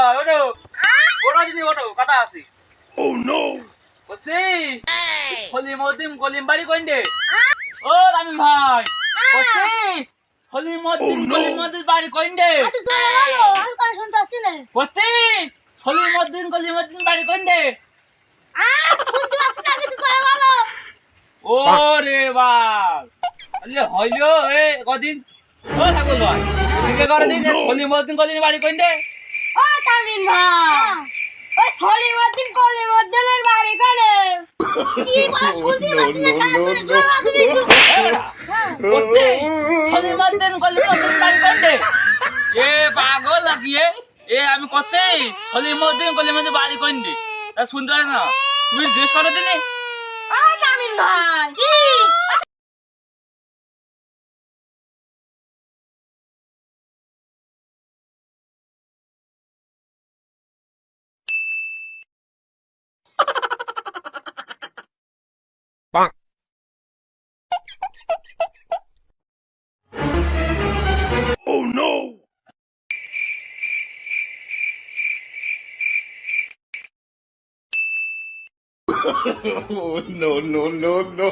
ভাই ওঠো ওঠো দিদি ওঠো কথা আছে বলছি সলিমউদ্দিন কলিমবাড়ি কইন্ডে ও রামিন ভাই বলছি সলিমউদ্দিন কলিমউদ্দিন বাড়ি কইন্ডে একটু জোরে বলো, আমি কথা শুনতে পাচ্ছি না। বলছি সলিমউদ্দিন কলিমউদ্দিন বাড়ি কইন্ডে শুনতে পাচ্ছি না, কিছু জোরে বলো। ওরে বাপ আরে হইলো এ কদিন ও ঠাকুর ভাই এদিকে করে দিন সলিমউদ্দিন কলিমউদ্দিন বাড়ি কইন্ডে ও তামিম ভাই, ওই সলিমউদ্দিন কলিমউদ্দিনের বাড়ি করে। কি বলো, শুনতে পাচ্ছি না, কানে জোরে জোরে বলো দিদি। বলছি সলিমউদ্দিন কলিমউদ্দিন বাড়ি কইন্ডে এ পাগল লাগিয়ে এ আমি কইতে সলিমউদ্দিন কলিমউদ্দিন বাড়ি কইন্ডে তা শুনতে পারে না তুমি জিজ্ঞেস করো দিনে ও তামিম ভাই, কি? Oh, no, no, no, no.